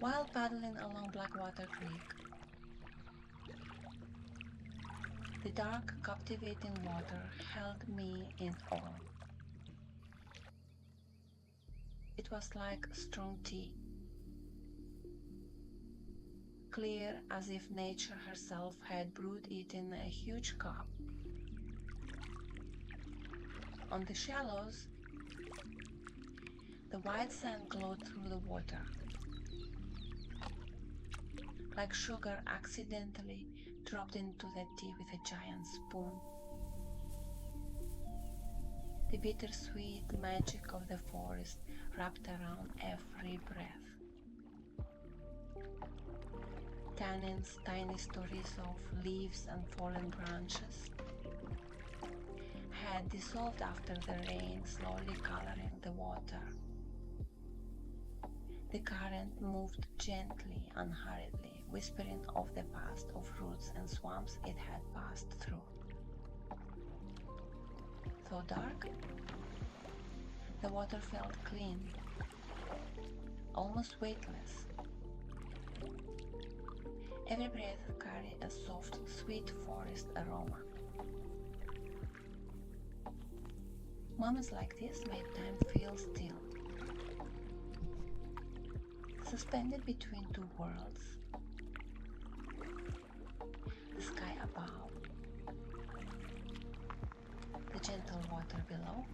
While paddling along Blackwater Creek, the dark, captivating water held me in awe. It was like strong tea, clear as if nature herself had brewed it in a huge cup. On the shallows, the white sand glowed through the water, like sugar accidentally dropped into the tea with a giant spoon. The bittersweet magic of the forest wrapped around every breath. Tannins, tiny stories of leaves and fallen branches, had dissolved after the rain, slowly coloring the water. The current moved gently, unhurriedly, whispering of the past, of roots and swamps it had passed through. Though dark, the water felt clean, almost weightless. Every breath carried a soft, sweet forest aroma. Moments like this made time feel still, suspended between two worlds, the sky above, the gentle water below.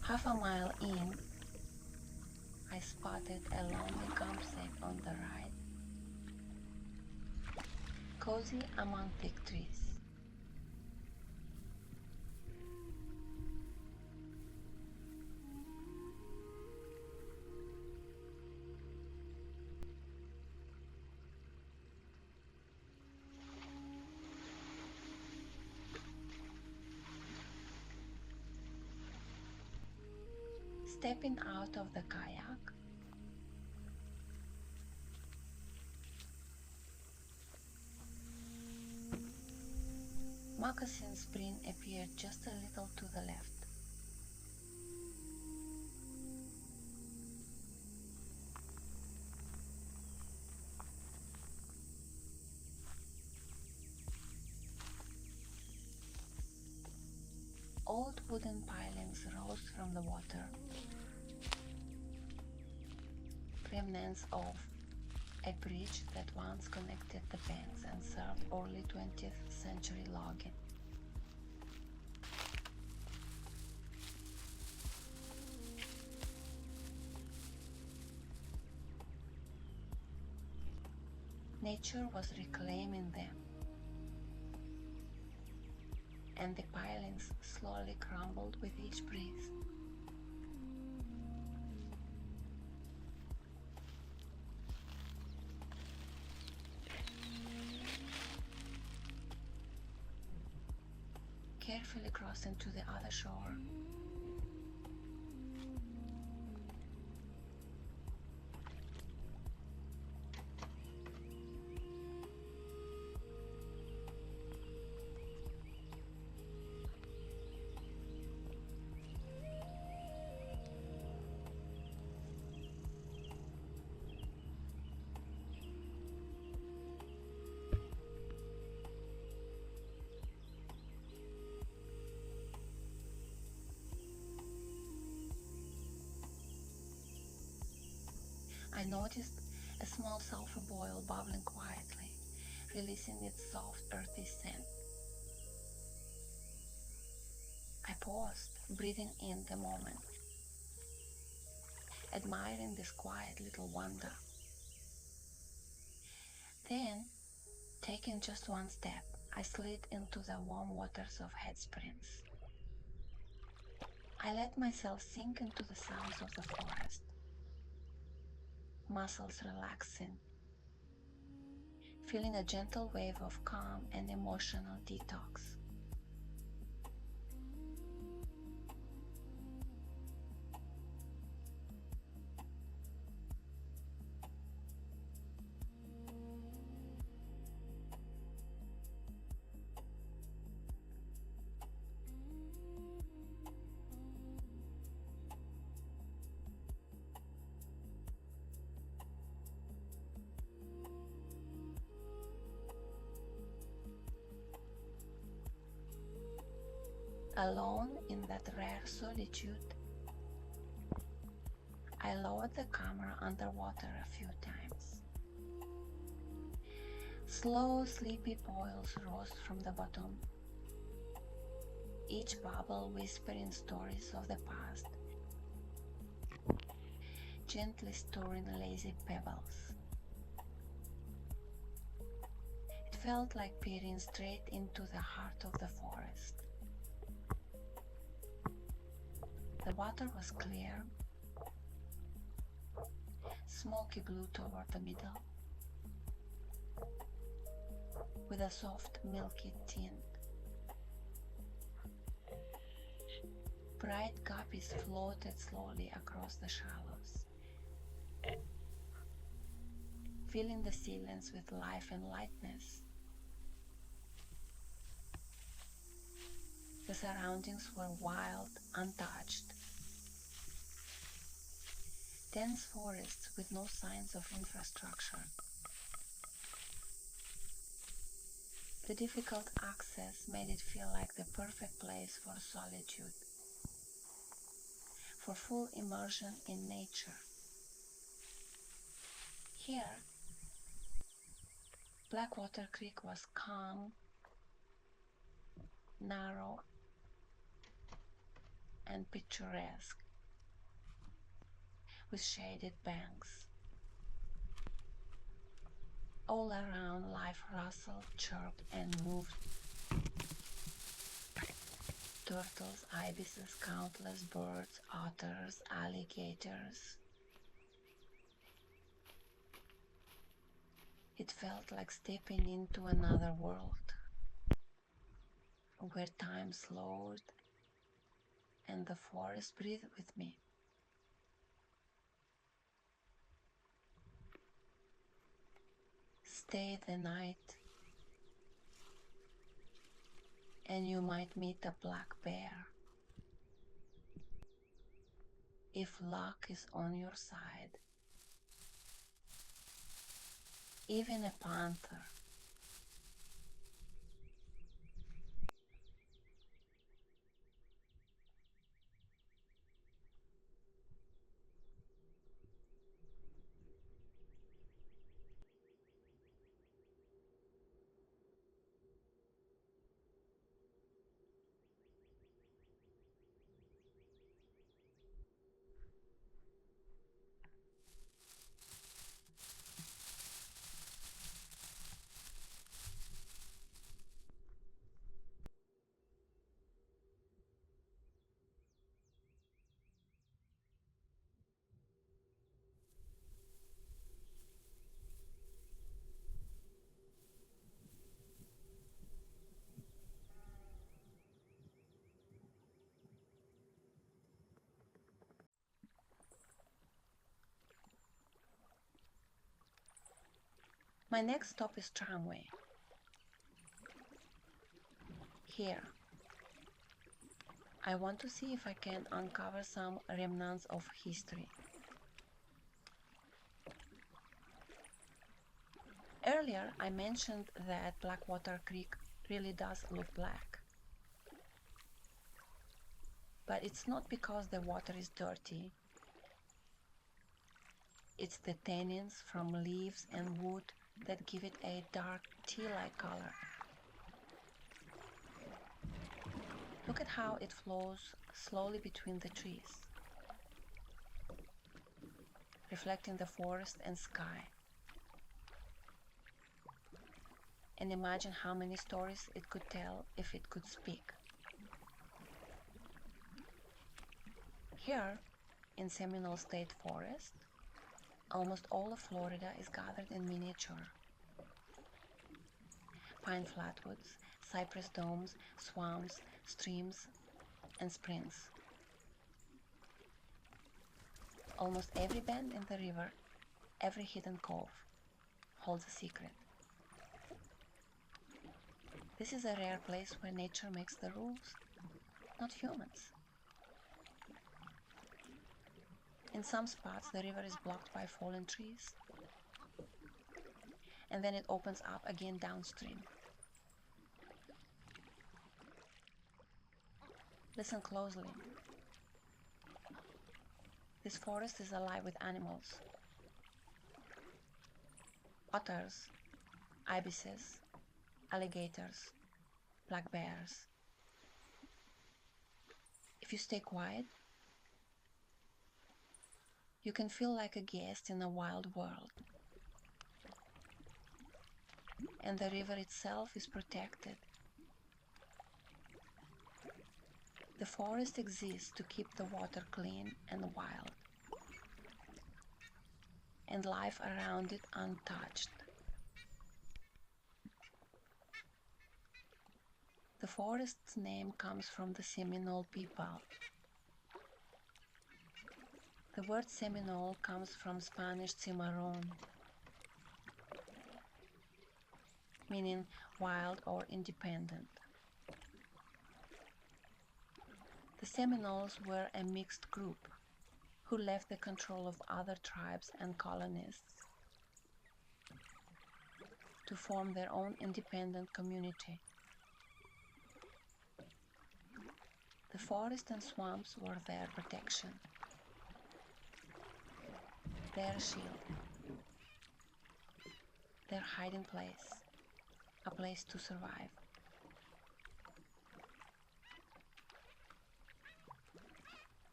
Half a mile in, I spotted a lonely campsite on the right, cozy among thick trees. Stepping out of the kayak, Moccasin Springs appeared just a little to the left. Old wooden pilings rose from the water, remnants of a bridge that once connected the banks and served early 20th century logging. Nature was reclaiming them, and the pilings slowly crumbled with each breeze. Carefully crossing to the other shore, I noticed a small sulfur boil bubbling quietly, releasing its soft, earthy scent. I paused, breathing in the moment, admiring this quiet little wonder. Then, taking just one step, I slid into the warm waters of Head Springs. I let myself sink into the sounds of the forest, muscles relaxing, feeling a gentle wave of calm and emotional detox. Alone in that rare solitude, I lowered the camera underwater a few times. Slow, sleepy boils rose from the bottom, each bubble whispering stories of the past, gently stirring lazy pebbles. It felt like peering straight into the heart of the forest. The water was clear, smoky blue toward the middle, with a soft milky tint. Bright guppies floated slowly across the shallows, filling the ceilings with life and lightness. The surroundings were wild, untouched. Dense forests with no signs of infrastructure. The difficult access made it feel like the perfect place for solitude, for full immersion in nature. Here, Blackwater Creek was calm, narrow, and picturesque, with shaded banks. All around life rustled, chirped, and moved. Turtles, ibises, countless birds, otters, alligators. It felt like stepping into another world, where time slowed and the forest breathed with me. Stay the night, and you might meet a black bear. If luck is on your side, even a panther. My next stop is Tramway. Here, I want to see if I can uncover some remnants of history. Earlier, I mentioned that Blackwater Creek really does look black. But it's not because the water is dirty. It's the tannins from leaves and wood that give it a dark tea-like color. Look at how it flows slowly between the trees, reflecting the forest and sky. And imagine how many stories it could tell if it could speak. Here, in Seminole State Forest, almost all of Florida is gathered in miniature. Pine flatwoods, cypress domes, swamps, streams, and springs. Almost every bend in the river, every hidden cove, holds a secret. This is a rare place where nature makes the rules, not humans. In some spots, the river is blocked by fallen trees, and then it opens up again downstream. Listen closely. This forest is alive with animals. Otters, ibises, alligators, black bears. If you stay quiet, you can feel like a guest in a wild world. And the river itself is protected. The forest exists to keep the water clean and wild, and life around it untouched. The forest's name comes from the Seminole people. The word Seminole comes from Spanish cimarron, meaning wild or independent. The Seminoles were a mixed group who left the control of other tribes and colonists to form their own independent community. The forest and swamps were their protection, their shield, their hiding place, a place to survive.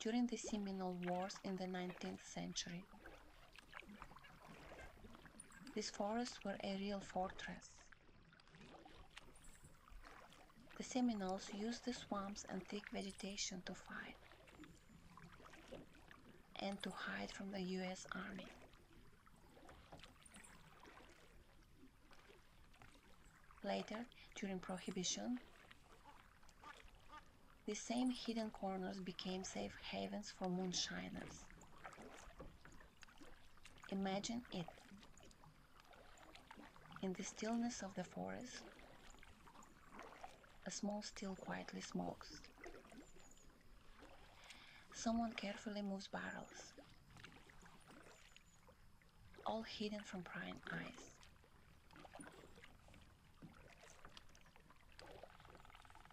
during the Seminole Wars in the 19th century. These forests were a real fortress. The Seminoles used the swamps and thick vegetation to fight and to hide from the U.S. Army. Later, during Prohibition, these same hidden corners became safe havens for moonshiners. Imagine it. In the stillness of the forest, a small still quietly smokes. Someone carefully moves barrels, all hidden from prying eyes.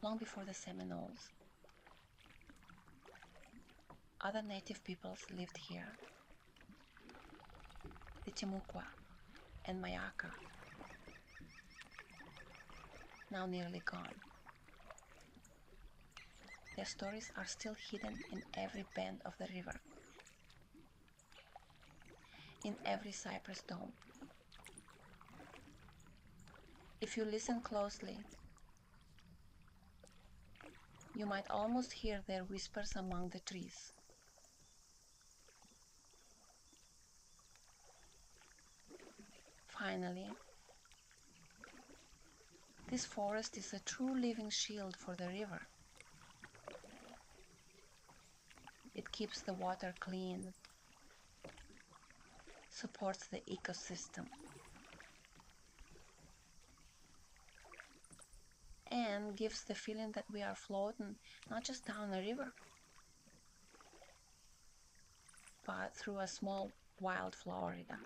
Long before the Seminoles, other native peoples lived here. The Timucua and Mayaca, now nearly gone. Their stories are still hidden in every bend of the river, in every cypress dome. If you listen closely, you might almost hear their whispers among the trees. Finally, this forest is a true living shield for the river. It keeps the water clean, supports the ecosystem, and gives the feeling that we are floating not just down a river, but through a small wild Florida,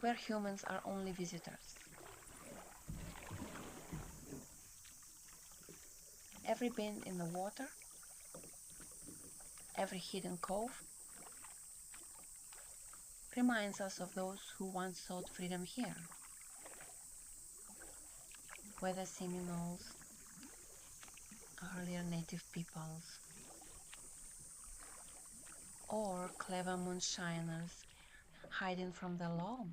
where humans are only visitors. Every bend in the water, every hidden cove, reminds us of those who once sought freedom here, whether Seminoles, earlier native peoples, or clever moonshiners hiding from the law.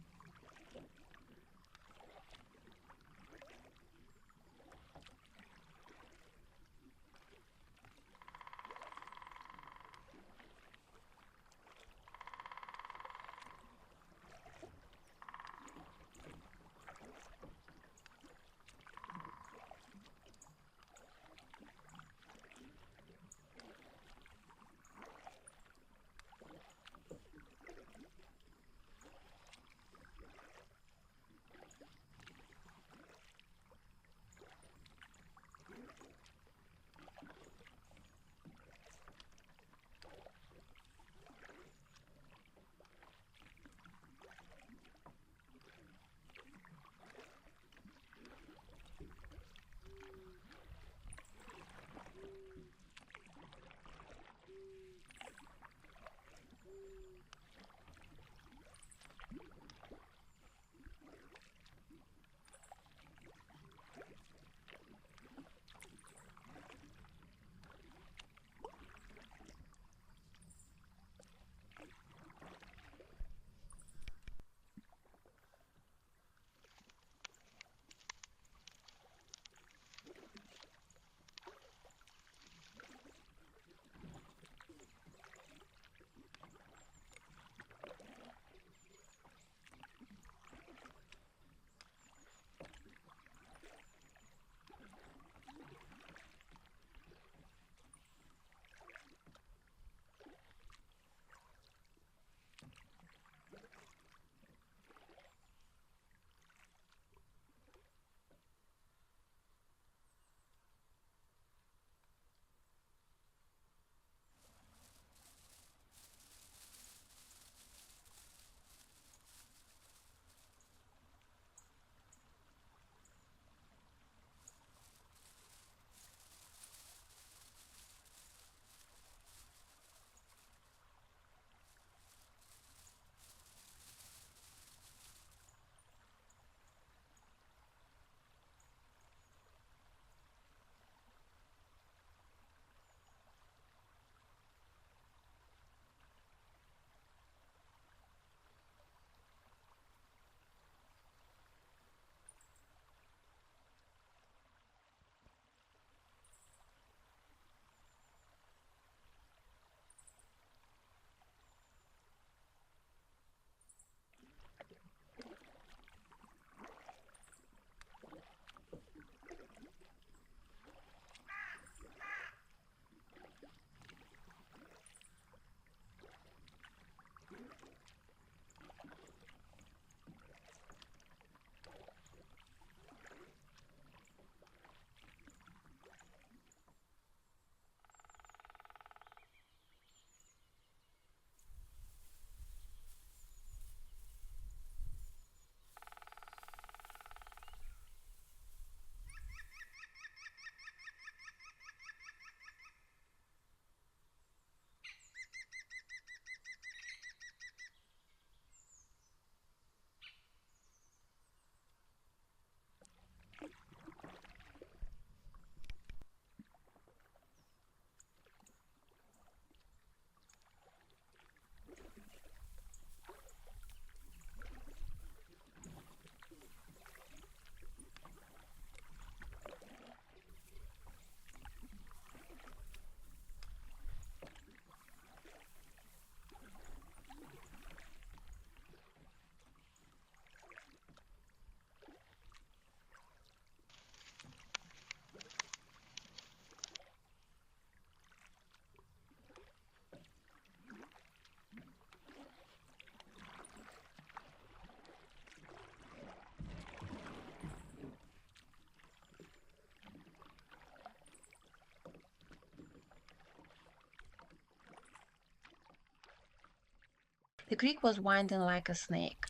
The creek was winding like a snake,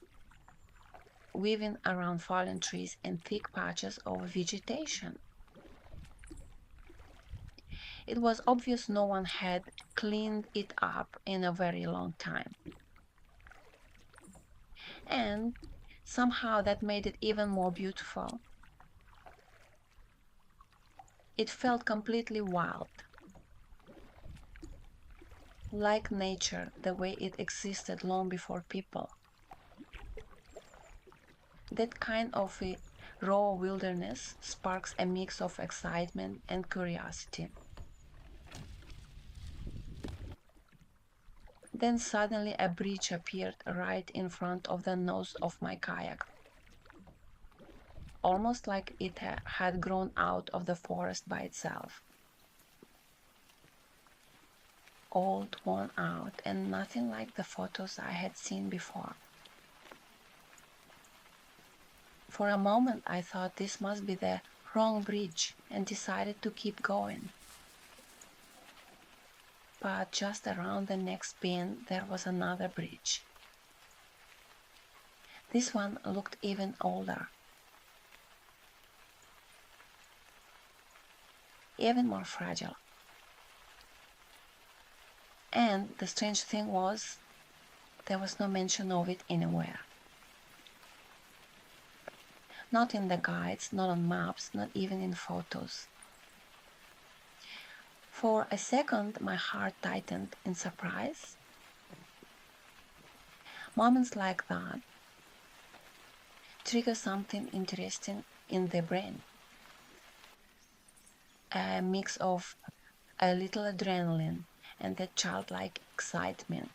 weaving around fallen trees and thick patches of vegetation. It was obvious no one had cleaned it up in a very long time. And somehow that made it even more beautiful. It felt completely wild, like nature, the way it existed long before people. That kind of a raw wilderness sparks a mix of excitement and curiosity. Then suddenly a bridge appeared right in front of the nose of my kayak, almost like it had grown out of the forest by itself. Old, worn out, and nothing like the photos I had seen before. For a moment I thought this must be the wrong bridge and decided to keep going. But just around the next bend there was another bridge. This one looked even older, even more fragile. And the strange thing was, there was no mention of it anywhere. Not in the guides, not on maps, not even in photos. For a second, my heart tightened in surprise. Moments like that trigger something interesting in the brain. A mix of a little adrenaline and that childlike excitement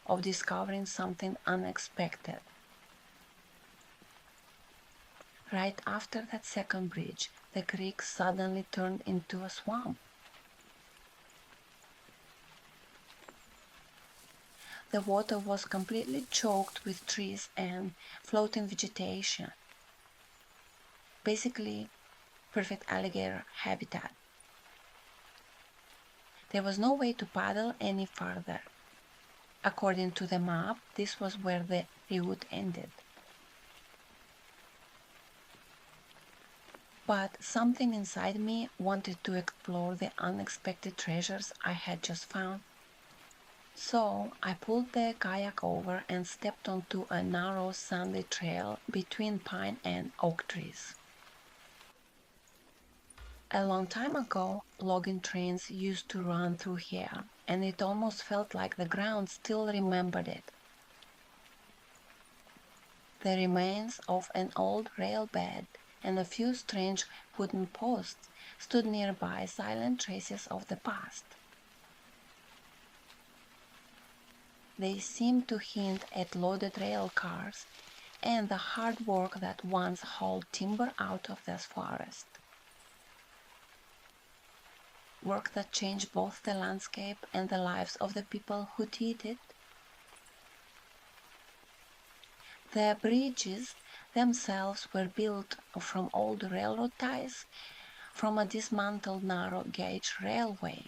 of discovering something unexpected. Right after that second bridge, the creek suddenly turned into a swamp. The water was completely choked with trees and floating vegetation. Basically, perfect alligator habitat. There was no way to paddle any farther. According to the map, this was where the route ended. But something inside me wanted to explore the unexpected treasures I had just found. So I pulled the kayak over and stepped onto a narrow sandy trail between pine and oak trees. A long time ago, logging trains used to run through here, and it almost felt like the ground still remembered it. The remains of an old rail bed and a few strange wooden posts stood nearby, silent traces of the past. They seemed to hint at loaded rail cars and the hard work that once hauled timber out of this forest. Work that changed both the landscape and the lives of the people who did it. The bridges themselves were built from old railroad ties from a dismantled narrow gauge railway.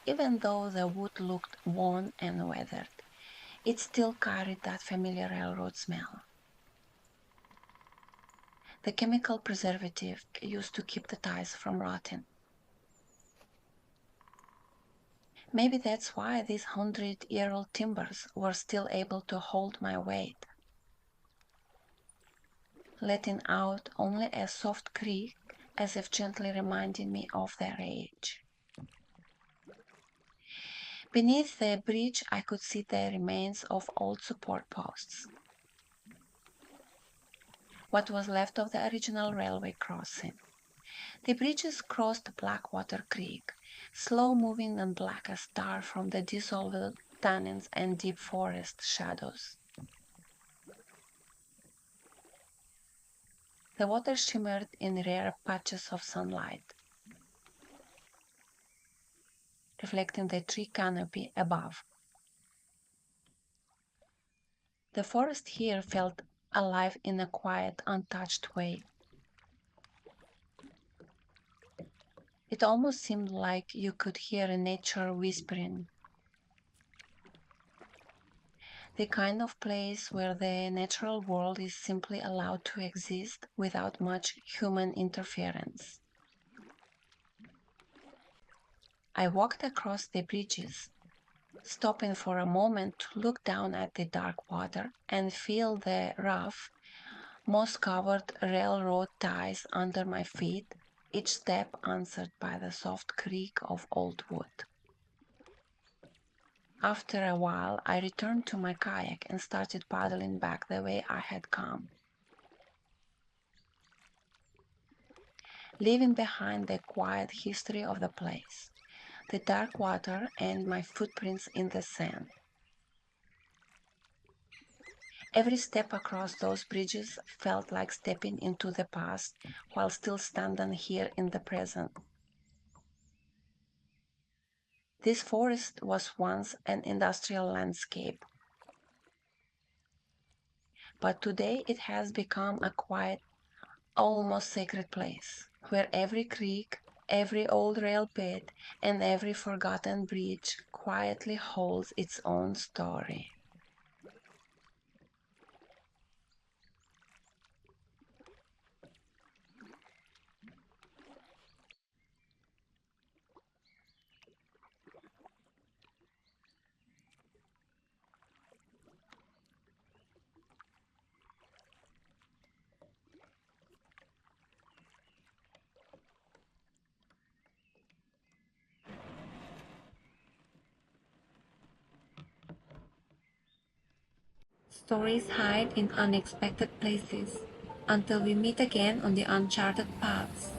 Even though the wood looked worn and weathered, it still carried that familiar railroad smell. The chemical preservative used to keep the ties from rotting. Maybe that's why these 100-year-old timbers were still able to hold my weight, letting out only a soft creak as if gently reminding me of their age. Beneath the bridge I could see the remains of old support posts, what was left of the original railway crossing. The bridges crossed Blackwater Creek, slow-moving and black as tar from the dissolved tannins and deep forest shadows. The water shimmered in rare patches of sunlight, reflecting the tree canopy above. The forest here felt alive in a quiet, untouched way. It almost seemed like you could hear nature whispering, The kind of place where the natural world is simply allowed to exist without much human interference. I walked across the bridges, stopping for a moment to look down at the dark water and feel the rough, moss-covered railroad ties under my feet, each step answered by the soft creak of old wood. After a while, I returned to my kayak and started paddling back the way I had come, leaving behind the quiet history of the place, the dark water, and my footprints in the sand. Every step across those bridges felt like stepping into the past while still standing here in the present. This forest was once an industrial landscape, but today it has become a quiet, almost sacred place where every creek, every old rail bed, and every forgotten bridge quietly holds its own story. Stories hide in unexpected places until we meet again on the uncharted paths.